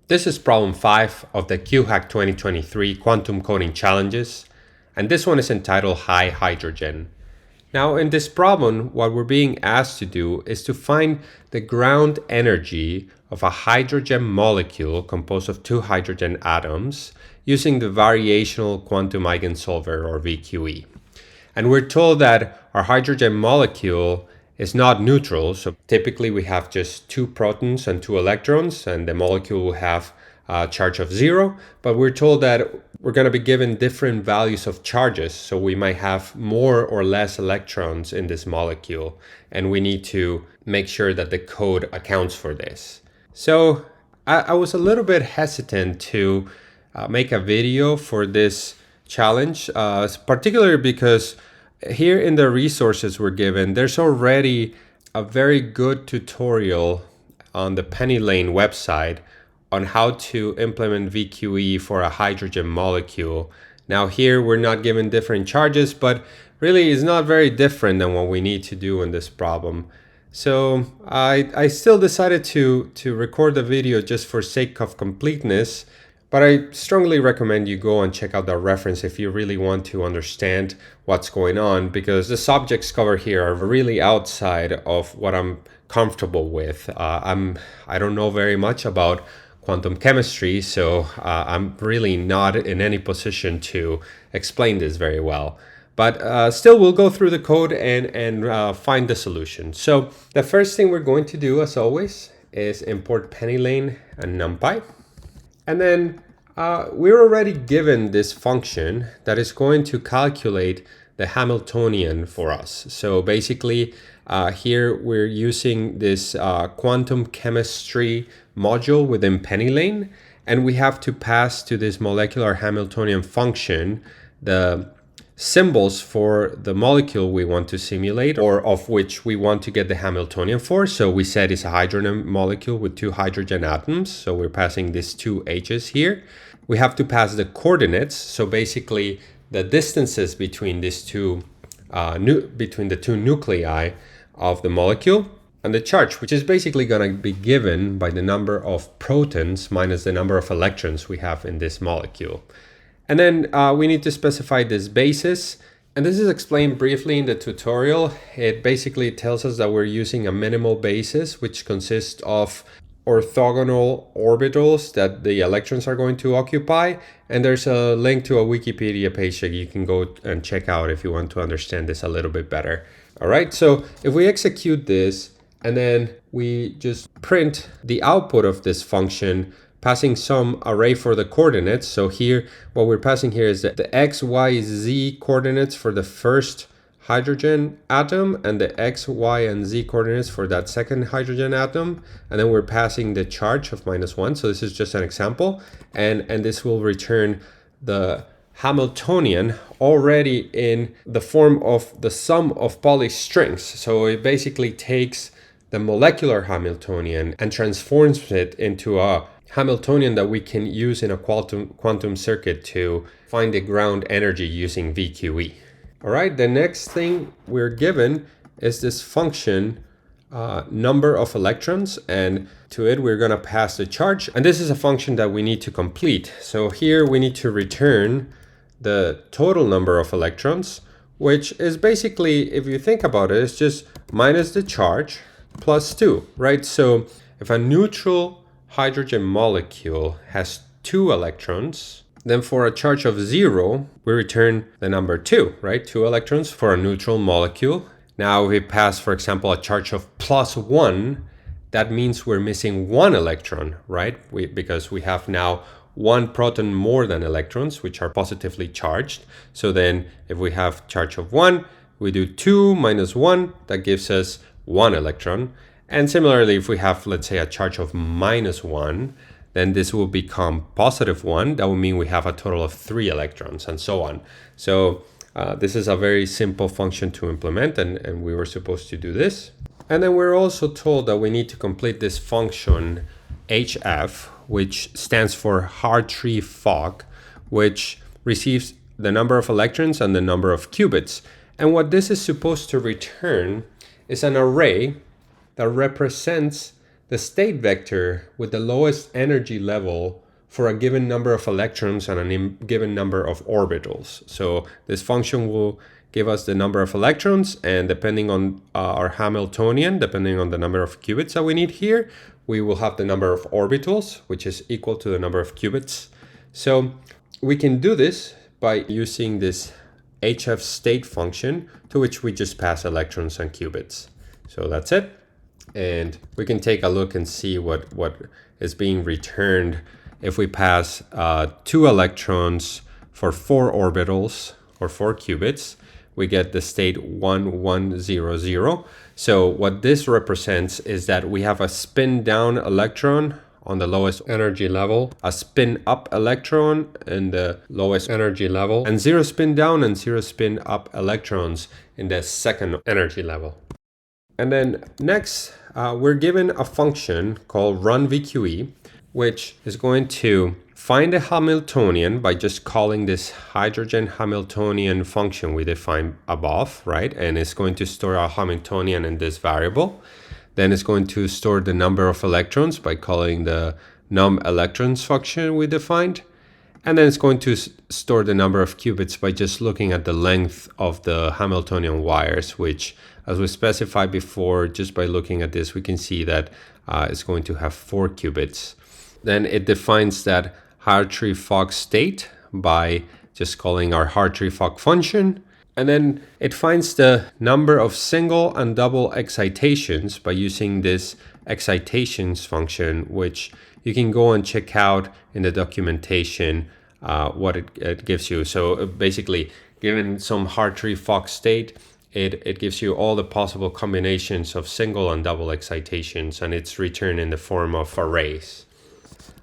This is problem 5 of the QHack 2023 Quantum Coding Challenges, and this one is entitled High Hydrogen. Now in this problem, what we're being asked to do is to find the ground energy of a hydrogen molecule composed of two hydrogen atoms using the variational quantum eigensolver, or VQE. And we're told that our hydrogen molecule is not neutral, so typically we have just two protons and two electrons, and the molecule will have a charge of 0, but we're told that we're going to be given different values of charges, so we might have more or less electrons in this molecule, and we need to make sure that the code accounts for this. So I was a little bit hesitant to make a video for this challenge, particularly because here in the resources we're given, there's already a very good tutorial on the pennylane website on how to implement VQE for a hydrogen molecule. Now here we're not given different charges, but really it's not very different than what we need to do in this problem. So I still decided to record the video just for sake of completeness, but I strongly recommend you go and check out that reference if you really want to understand what's going on, because the subjects covered here are really outside of what I'm comfortable with. I don't know very much about quantum chemistry, so I'm really not in any position to explain this very well. But still, we'll go through the code and find the solution. So the first thing we're going to do, as always, is import pennylane and numpy. And then we're already given this function that is going to calculate the Hamiltonian for us. So basically, here we're using this quantum chemistry module within pennylane, and we have to pass to this molecular Hamiltonian function the symbols for the molecule we want to simulate, or of which we want to get the Hamiltonian for. So we said it's a hydrogen molecule with two hydrogen atoms, so we're passing these two H's here. We have to pass the coordinates, so basically the distances between these two between the two nuclei of the molecule, and the charge, which is basically going to be given by the number of protons minus the number of electrons we have in this molecule. And then we need to specify this basis. And this is explained briefly in the tutorial. It basically tells us that we're using a minimal basis, which consists of orthogonal orbitals that the electrons are going to occupy. And there's a link to a Wikipedia page that you can go and check out if you want to understand this a little bit better. All right, so if we execute this and then we just print the output of this function, passing some array for the coordinates. So here, what we're passing here is the x, y, z coordinates for the first hydrogen atom and the x, y, and z coordinates for that second hydrogen atom. And then we're passing the charge of -1. So this is just an example. And this will return the Hamiltonian already in the form of the sum of Pauli strings. So it basically takes the molecular Hamiltonian and transforms it into a Hamiltonian that we can use in a quantum circuit to find the ground energy using VQE. All right, the next thing we're given is this function number of electrons, and to it we're going to pass the charge, and this is a function that we need to complete. So here we need to return the total number of electrons, which is basically, if you think about it, it's just minus the charge plus 2, right? So if a neutral hydrogen molecule has 2 electrons, then for a charge of 0, we return the number 2, right? 2 electrons for a neutral molecule. Now if we pass, for example, a charge of +1, that means we're missing 1 electron, right? Because we have now 1 proton more than electrons, which are positively charged. So then if we have charge of 1, we do 2 minus 1, that gives us 1 electron. And similarly, if we have, let's say, a charge of -1, then this will become +1. That will mean we have a total of 3 electrons, and so on. So this is a very simple function to implement, and we were supposed to do this. And then we're also told that we need to complete this function HF, which stands for Hartree Fock, which receives the number of electrons and the number of qubits. And what this is supposed to return is an array that represents the state vector with the lowest energy level for a given number of electrons and a given number of orbitals. So this function will give us the number of electrons, and depending on our Hamiltonian, depending on the number of qubits that we need here, we will have the number of orbitals, which is equal to the number of qubits. So we can do this by using this HF state function, to which we just pass electrons and qubits. So that's it. And we can take a look and see what is being returned if we pass 2 electrons for 4 orbitals or 4 qubits. We get the state 1100. So what this represents is that we have a spin down electron on the lowest energy level, a spin up electron in the lowest energy level, and 0 spin down and 0 spin up electrons in the second energy level. And then next, we're given a function called runVQE, which is going to find a Hamiltonian by just calling this hydrogen Hamiltonian function we defined above, right? And it's going to store a Hamiltonian in this variable. Then it's going to store the number of electrons by calling the num electrons function we defined. And then it's going to store the number of qubits by just looking at the length of the Hamiltonian wires, which, as we specified before, just by looking at this, we can see that it's going to have 4 qubits. Then it defines that Hartree-Fock state by just calling our Hartree-Fock function. And then it finds the number of single and double excitations by using this excitations function, which you can go and check out in the documentation what it gives you. So basically, given some Hartree-Fock state, it gives you all the possible combinations of single and double excitations, and it's returned in the form of arrays.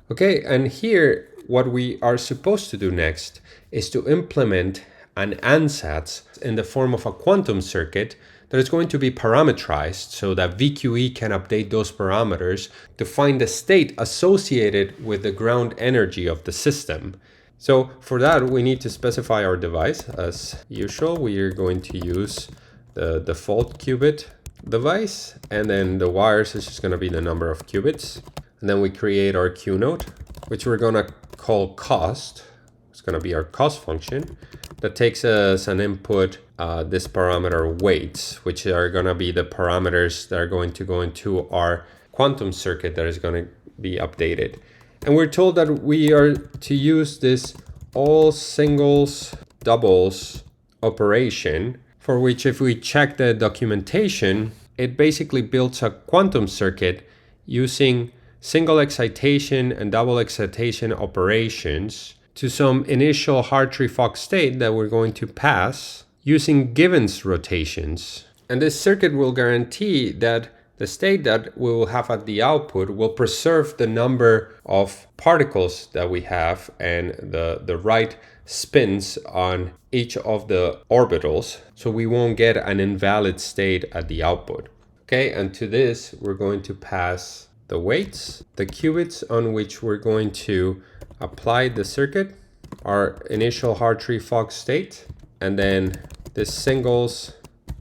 Okay, and here what we are supposed to do next is to implement an ansatz in the form of a quantum circuit that is going to be parametrized so that VQE can update those parameters to find the state associated with the ground energy of the system. So for that, we need to specify our device. As usual, we are going to use the default qubit device, and then the wires is just going to be the number of qubits. And then we create our Q node, which we're going to call cost. It's going to be our cost function that takes as an input this parameter weights, which are going to be the parameters that are going to go into our quantum circuit that is going to be updated. And we're told that we are to use this all singles doubles operation, for which if we check the documentation, it basically builds a quantum circuit using single excitation and double excitation operations to some initial Hartree-Fock state that we're going to pass using Givens rotations. And this circuit will guarantee that the state that we will have at the output will preserve the number of particles that we have and the right spins on each of the orbitals, so we won't get an invalid state at the output. Okay, and to this we're going to pass the weights, the qubits on which we're going to apply the circuit, our initial Hartree-Fock state, and then the singles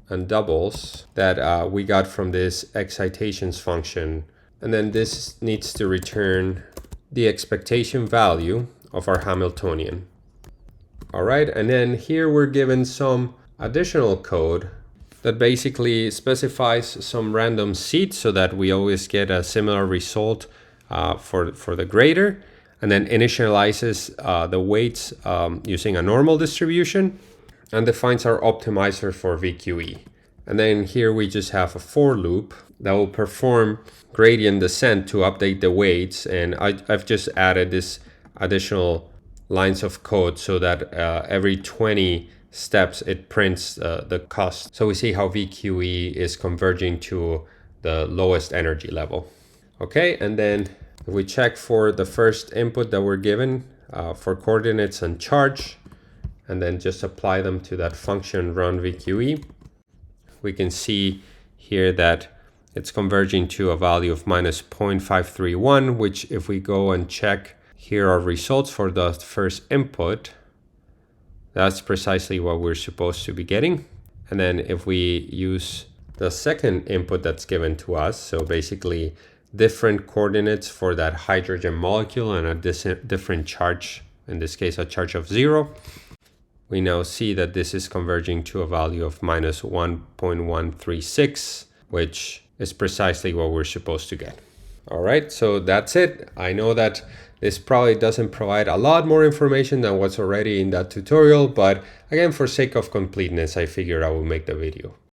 and doubles that we got from this excitations function. And then this needs to return the expectation value of our Hamiltonian. All right, and then here we're given some additional code that basically specifies some random seeds so that we always get a similar result for the grader, and then initializes the weights using a normal distribution, and defines our optimizer for VQE. And then here we just have a for loop that will perform gradient descent to update the weights. And I've just added this additional lines of code so that every 20 steps it prints the cost. So we see how VQE is converging to the lowest energy level. Okay, and then if we check for the first input that we're given for coordinates and charge, and then just apply them to that function run VQE, we can see here that it's converging to a value of minus 0.531, which if we go and check here our results for the first input, that's precisely what we're supposed to be getting. And then if we use the second input that's given to us, so basically different coordinates for that hydrogen molecule and a different charge, in this case a charge of 0, we now see that this is converging to a value of minus 1.136, which is precisely what we're supposed to get. All right, so that's it. I know that this probably doesn't provide a lot more information than what's already in that tutorial, but again, for sake of completeness, I figured I will make the video.